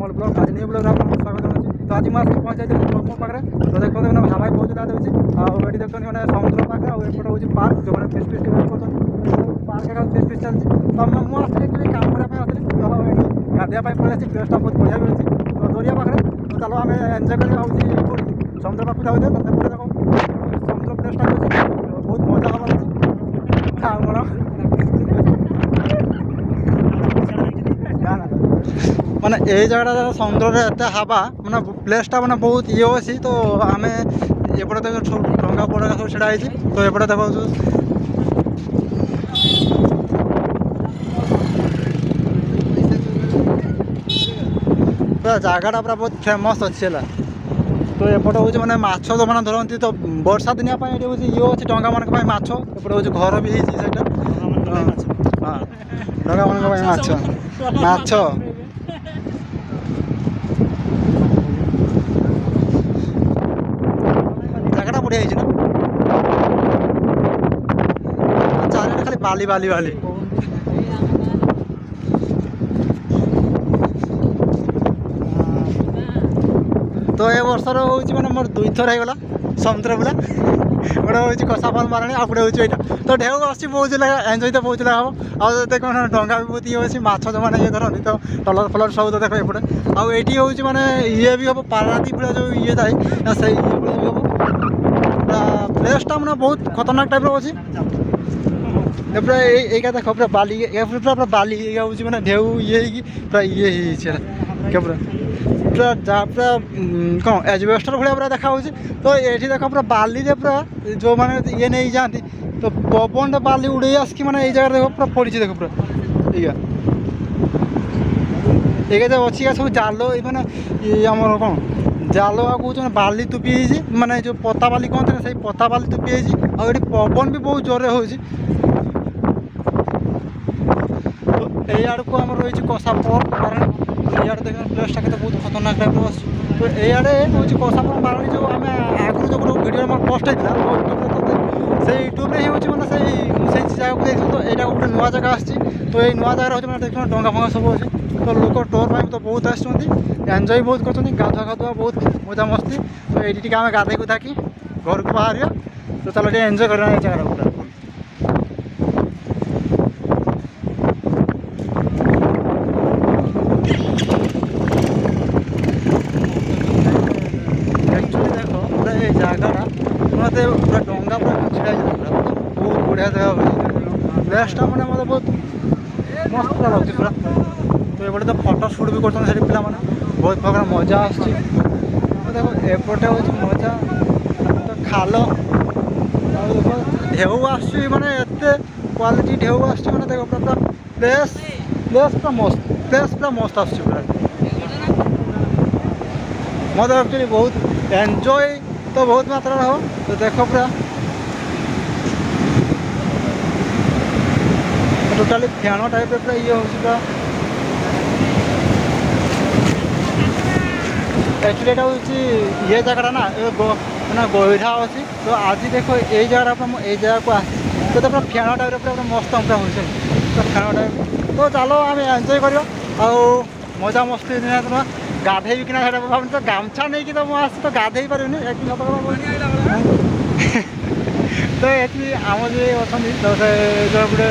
जंगल blog आज new blog आपको स्वागत है। तो आज मैं आसिक पहुँच जाइए चौमुख पाखे। तो देखो मैंने हवाई बहुत ज़्यादा होती देखते मैंने समुद्र पाखे आउट हूँ पार्क जो मैंने फेस्ट फेस्ट कर पार्क फेस्ट फेस्ट चलती। तो मुझे एक्चुअली काम करने आसली तो गाधिया पड़े आसी प्लेसटा बहुत बढ़िया भी अच्छी तो दरिया पाखे। तो चलो आम एंजय कर समुद्र पाक जाऊे तो सेपटे देखो समुद्र प्लेसटा बहुत मजा हमार अच्छी माने ये जगह समुद्र एत हवा मैंने प्लेसटा मैंने बहुत ये अच्छी। तो आम एपटे देख डंगा पड़ा सब छाई तो एपटे देखो पूरा जगटा पूरा बहुत फेमस अच्छी है। तो एपटे हूँ मैंने माछ जो मैंने धरती तो वर्षा दिनिया ये हूँ ये अच्छी डंगा मान माछ एपटे हूँ घर भी होता हाँ डंगा मान माछ माछ जगटा बढ़िया है चार खाली बाली बाली बाली तो ये वर्षर हूँ मैंने मोर 2 थर होगा समुद्र बुला गोटे हूँ कसाफल मारणी आ गोटे हूँ यहाँ तो ढेउ आस बहुत लगे एंजय तो बहुत लगा हम आउ देख डंगा भी बहुत ये अच्छी माछ जो मैंने ये धरती तो टलर फलर सब तो देख एपटे आईटी हूँ मैंने ये भी हम पारादीप जो ये थाए से भी हम प्लेसटा मैंने बहुत खतरनाक टाइप अच्छी पूरा देख पूरा बाली पूरा बाली हूँ मैंने ढेउ ये पूरा ये क्या पूरा पूरा जहाँ पूरा कौन एजबेस्टर भाया पूरा देखा तो ये देख पूरा बाली पूरा जो मैंने ये नहीं जाती तो पवन बाली उड़े आसिक मैंने ये जगह देख पूरा पड़ी देख पूरा ये जब अच्छी सब जाल मैंने ये आम कौन जाल कौन बाली तुपी माने जो पता बाली कहते हैं से पता बाली तुपी आठ पवन भी बहुत जोर हो तो याड़ को आम रही कसापुर कारण ये देख प्लेसटा के बहुत खतरनाक टाइप तो ये हूँ कसापुर मारणी जो आम आगुरी जो गोटे भिडियो मोर पोस्ट होता से यूट्यूब ही हूँ मैंने से जगह को देखिए तो यहाँ गोटे नुआ जगह आसी तो ये नुआ जगह हूँ मैंने देख डंगा फंगा सब अच्छे तो लोक टूर पर तो बहुत आंजय बहुत कर गाधुआ गाधुआ बहुत मजा मस्ती तो ये आम गाधे गुधा कि घर को बाहर तो चलो एंजय करना जगह पूरा जगह पूरा डंगा पूरा छिड़ा बहुत बढ़िया जगह प्लेसटा मैंने मतलब बहुत मस्त पूरा लगे पूरा तो ये तो फटो सुट भी कर पिला बहुत प्रकार मजा आसची देखो एपटे हूँ मजा तो खाल ढेउ आस मैंने एत क्वालिटी ढेउ आस मैंने देखो पूरा प्लेस प्लेस पूरा मस्त प्लेस पूरा मस्त आस मतलब एक्चुअली बहुत एंजॉय तो बहुत मात्रा हो तो देखो पूरा टोटाली फैन टाइप पूरा ये हो एक्चुअली यहाँ हूँ ये जगह ना मैंने गईढ़ा अच्छी तो आज देखो ये जगह ये जगह को आसी तो पूरा फैन टाइप पूरा मस्त पूरा हो फैन टाइप तो चलो आम एंजय कर मजा मस्ती दिन गाधे कि भाव तो गामछा नहीं कि तो मुझे तो गाधे पारे एक तो ये आम जो अच्छा तो से गोटे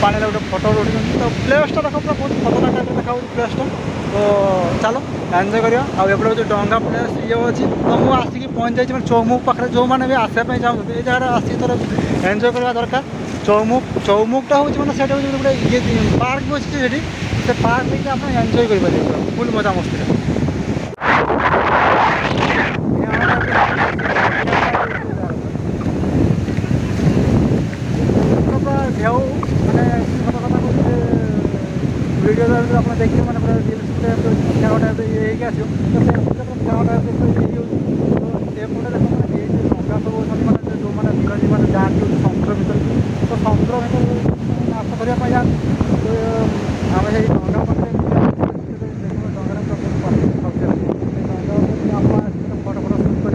पानी गोटे फटो उठी तो प्लेसटा देख पूरा बहुत खतरनाक टाइप देखा प्लेसटा तो चलो एंजय करिया आउे जो डंगा प्लेस ये अच्छी तो मुझे आसिक पहुँच जाइए मैं चौमुख पाखे जो मैंने भी आसपा चाहते ये जगह आसिक थोड़ा एंजय करवा दरकार चौमुखटा हूँ मैंने से गोटे ये पार्क भी अच्छी से पार्क लेकिन आप एंजय करेंगे फुल मजा मस्ती ढेउ मैंने वीडियो आप देखिए मैंने पूरा रील्स टाइप ये आसो तो एपटे देख डंगा सब मैंने जो मैंने बिराजी मैंने जाती समुद्र भर तो समुद्र भर माछ धरने जाती तो आम से डंगा पाखे फटो फटो सुट कर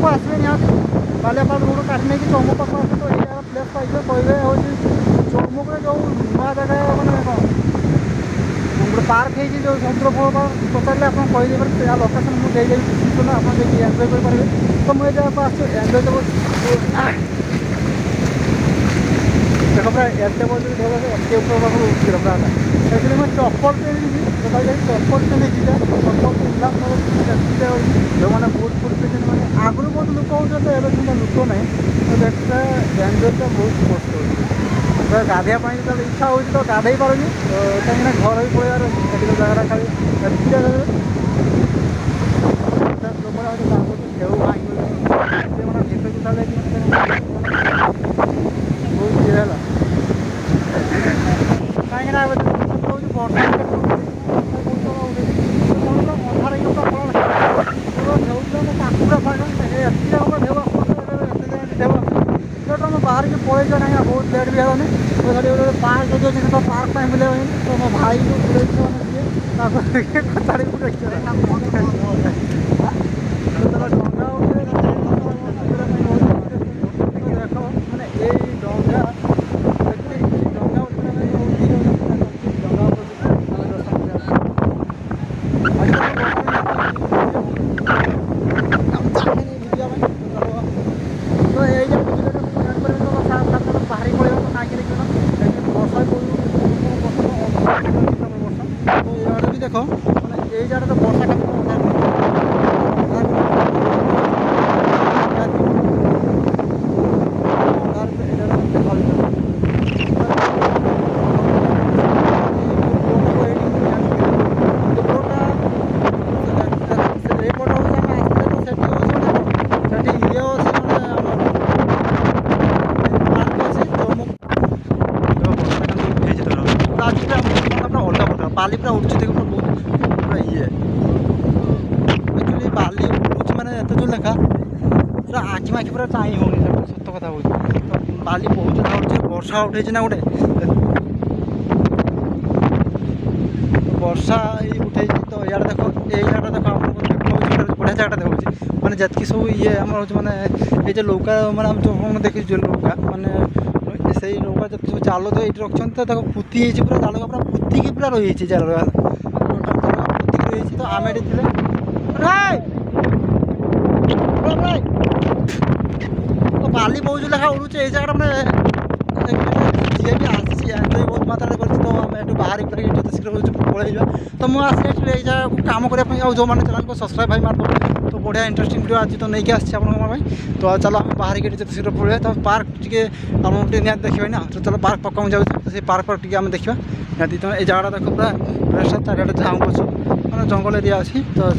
पाखक आसवे निहाती बालियापाल रोड काटी नहीं चौमुख पाखक आसे तो ये प्लेस पाइबे कहबे हूँ चौमुख जो नुआ जगह मैंने गोटे पार्क है जो समुद्र फल पचारे आप कहीदे या लोकेशन मुझे डिस्क्रिप्शन आप एंजय करेंगे तो मुझे जगह आस एंजय देव देख पूरा एते बोल एते ऊपर पाखर उठिल पूरा एक्चुअली मैं चप्पल पहनी चप्पल पहनी चप्पल पिला जो मैंने बुट फुट पीछे मैंने आगुरी बहुत लोक होते हैं लोक ना तो देखते एंजयटा बहुत कष्ट हो गाधिया जो इच्छा हो तो गाधे पारे तो कहीं घर ही पड़ेबार अच्छे जगह खाली ढेउ भांगी मैंने भीतर बहुत ये है कहीं वर्षा बाहर के पड़े कहीं बहुत लेट भी है तो पार्क जो अच्छे तो पार्क में मिले तो मो भाई को कचाड़ी देखो मैंने ये जगह तो वर्षा का बाली पूरा उड़ुची देख पूरा ये एक्चुअली बाली उड़ुची मैंने एत जो लेखा पूरा आखि माखि पूरा चाई होनी सत कथा बोल तो बाली बहुत ज़्यादा उड़ुची वर्षा उठे ना गोटे वर्षा उठे तो यार देखो ये जगह देखो आप बढ़िया जगह देखा मैंने जितकी सब ये आम मैंने ये नौका मैंने जो देखी नौका मैंने से नौका जब सब जाल तो ये रखते तो देखो पुती पूरा जाल पूरा पुतिकी पूरा रही जाल पुतिकी रही तो आम ये तो बाली बहुत जो लेखा उड़ुचे ये जगह मैंने जी भी आसी एंजय बहुत मात्रा तो आम ये बाहर जो शीघ्र पलैजा तो मुझे ये जगह को कम करने जो मैंने चैनल को सब्सक्राइब भाई मार तो बढ़िया इंटरेस्टिंग वीडियो आज तो नहीं आसी तो चलो आम बाहर के जो शीघ्र पलैया तो पार्क टे निहत देखा ना तो चलो पार्क पक्का जाऊँ तो से पार्क टे आम देखा निहती तो ये जगह देख पूरा रास्ता चारिटे झाऊ गछ मैंने जंगल एरिया अच्छी तो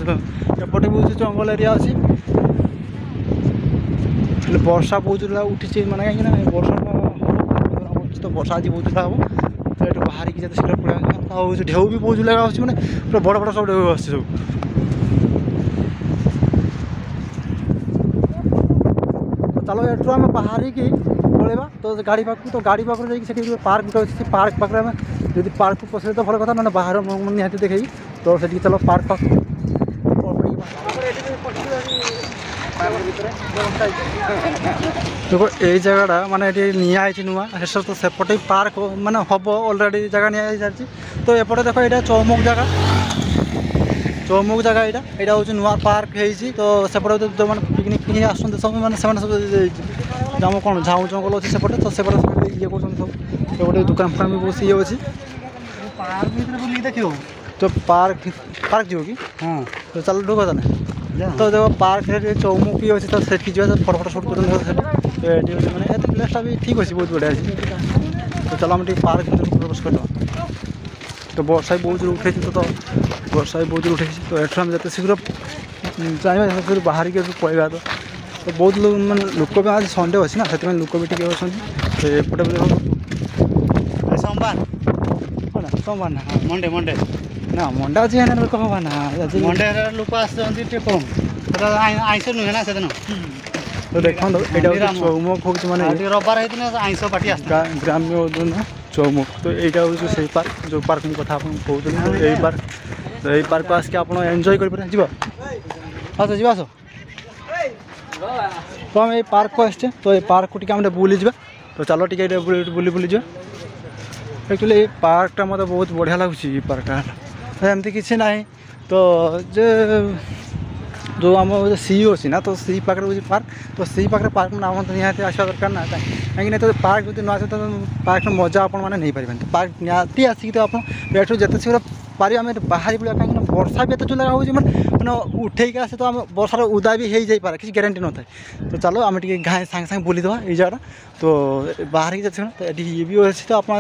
एपटे भी जंगल एरिया अच्छी वर्षा बहुत उठी मैंने कहीं वर्षा तो वर्षा आज बहुत हम तो ये बाहर की शीघ्र पलैया ढेउ भी बहुत जगह अच्छी मैंने पूरा बड़ बड़ सब ढेउ आस चलो एठू आम बाहर की पलैबा तो गाड़ी पाक तो गाड़ी पाक जाकि पार्क गुटे अच्छे पार्क पाखे आम जब पार्क को पसले तो भल कथा ना बाहर निहाती देखे तो से चलो पार्क पाक देखो ये जगहटा माने निआई नुआ तो सेपटे पार्क माने हम अलरेडी जगह नि तो एपटे देखो ये चौमुख जगह यहाँ हूँ नुआ पार्क होती तो सेपटे जो मैंने पिकनिक पिकनिक आसते सब मैंने सब आम कौन झाऊ जंगल अच्छे सेपटे तो सेपटे ये कर सब दुकान फुकान भी बहुत ये अच्छी पार्क देखिए तो पार्क पार्क जीव कि हाँ तो चल ढूक तो देखो पार्क चौमुख भी अच्छी तो से फटो फटो शूट कर मैंने प्लेसटा भी ठीक अच्छे बहुत बढ़िया अच्छी तो चलो आम पार्क प्रवेश कर तो वर्षा भी बहुत जोर उठे तो वर्षा भी बहुत जोर उठे तो एठू आम जिते शीघ्र चाहिए बाहर के पलैया तो बहुत लोग मैंने लोक भी आज संडे अच्छी ना से लोक भी टे अच्छे एपटे सोमवार कौन सोमवार ना मंडे मंडे ना मंडे आज है लोक हवा ना मंडे लोक आसते कम आईस नुहे ना से तो देखो ये चौमुख हूँ मैंने रविवार होता आईस पार्टी ग्राम्य उद्यान चौमुख तो यहाँ हूँ से पार्क जो पार्क कथा आप कहते तो यही पार्क तो यही पार्क आसिक आप एंजय कर जी आस जी आस तो आम ये पार्क को आसचे तो ये पार्क को टे बुली जा तो चलो टे बुली बुली जा एक्चुअली ये पार्कटा मत बहुत बढ़िया लगुच पार्कटा एमती किसी ना तो जे जो आम सी अच्छी ना तो सी पाखे हूँ पार्क तो सी पाखे पार्क नाम तो निहाती आसवा दरकार ना कहीं तो पार्क जो न आसे तो पार्क मजा आप नहीं पारे तो पार्क निहाती आसिक तो आप जिते शीघ्र पारे आम बाहरी पड़ा कहीं वर्षा भी एत जो लगा हो मैंने उठेक आसे तो आम वर्षार उदा भी हो जाए किसी गारंटी न था तो चलो आम टे गाँ सांगे सांगे बुलीदे ये जगह तो बाहर जाते तो ये भी अच्छी तो आप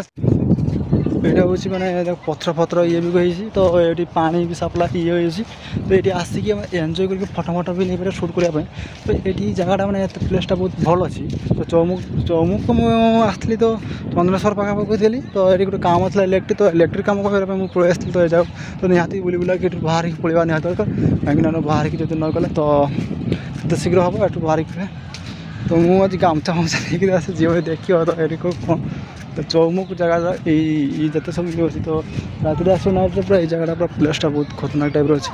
यहाँ हूँ मैंने पथर फथर ये भी कही तो ये पानी भी सप्लाई ये हो तो ये आसिक एंजय करके फटो फटो भी नहीं पारे सुट करने तो ये जगह मैंने प्लेसटा बहुत भल अच्छी तो चौमुख मुझे आसती तो चंद्रेश्वर पाखापाखी थी तो ये गोटे काम था इलेक्ट्रिक तो इलेक्ट्रिक काम करने मुझे पलि आसती तो ये तो निहाती बुली बुला कि बाहर की पड़ा निहाती दरकार कहीं बाहर की जो न गले तो जिते शीघ्र हम एटू बाहर तो मुझे आज गामछा फामछा देखिए आसे जी देखिए तो ये कौन तो चौमुख जगह ये जिते सब ये अच्छी तो रात आस नाइट पूरा ये जगह पूरा प्लेसटा बहुत खतरनाक टाइप अच्छे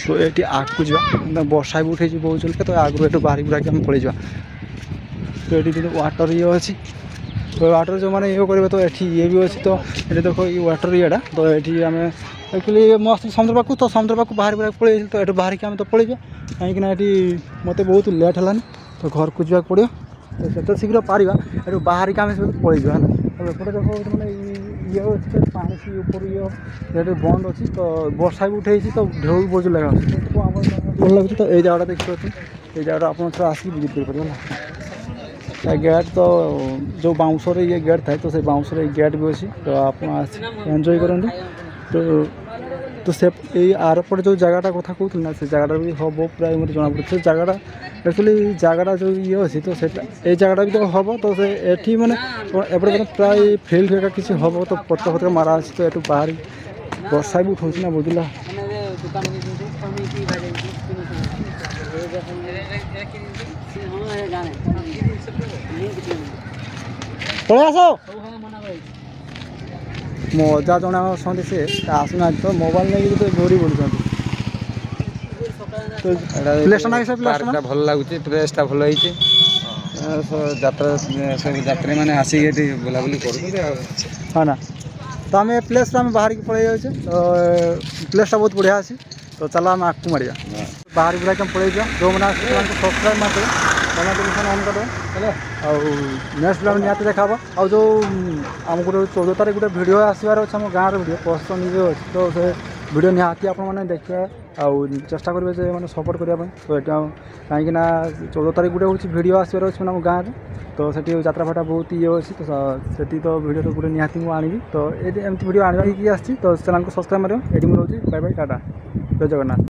तो ये आगू जा वर्षा भी उठे बहुत जल्दी तो आगू ये बाहरी बुरा के पलि जा तो ये वाटर ये अच्छी तो वाटर जो मैंने ये करेंगे तो ये भी अच्छी तो ये देखो ये वाटर येटा तो ये आम एक्चुअली मस्त समुद्र पाक तो समुद्र पाक बाहर बुरा पलि तो ये बाहर के आम तो पलि कहीं ये मत बहुत लेट है तो घर को जावाक पड़ो तो जिते शीघ्र पारा ये बाहर के आम सब पलि है तो एपटे देखो मैंने ये अच्छे पानी से ऊपर ये बंद अच्छी तो वर्षा भी उठे तो ढेउ भी बहुत लगा भल लगे तो ये जगह देखिए ये जगह आप आसिक विजिट कर गेट तो जो बाउंसर ये गेट था तो से बाउंसर गेट भी अच्छी तो आप एंजॉय करें तो से आरपटे जो जगह कथा कहते ना से जगह भी हम प्राय मतलब जना पड़े से जगह एक्चुअली जगह जो ये अच्छी तो ये जगह भी तो हम तो से ये मैंने एपटे प्राय फिल्ड हेका किसी हम तो पटका फटका मारा अच्छी तो ये बाहर वर्षा भी उठाऊँ ना बुझला पलि आस मजा जड़े अच्छा से आसुना तो मोबाइल नहीं तो गोरी बोलते पार्कटा भल लगुच प्लेसटा भल होती यात्रा सब यात्री मैंने आसिक बुलाबुली कर हाँ ना तो आम प्लेस बाहर की पलि जाऊे तो प्लेसटा बहुत बढ़िया अच्छी तो चलो आम आगे मारिया बाहर बुला के पलि जा जो मैंने सब्सक्राइब मारे नोटिफिकेशन ऑन कर हेलो नेक्स्ट ब्लॉग निहाती देखा आ जो आम गोटे 14 तारीख गोटे वीडियो आसबार अच्छे आम गाँव वीडियो पोस्ट वीडियो अच्छी तो से वीडियो निहाती आपने देखिए आउ चेष्टा करेंगे जे मैंने सपोर्ट करने तो ये कहीं 14 तारीख गोटे हूँ वीडियो आसबार अच्छे आम गाँव में तो से यात्रा फाटा बहुत ये अच्छी तो से तो वीडियो गोटे निहाती मुझे आनी तो ये एमती वीडियो आने की आसी तो चैनल को सब्सक्राइब मारे ये मुझे बाय बाय टाटा जय जगन्नाथ।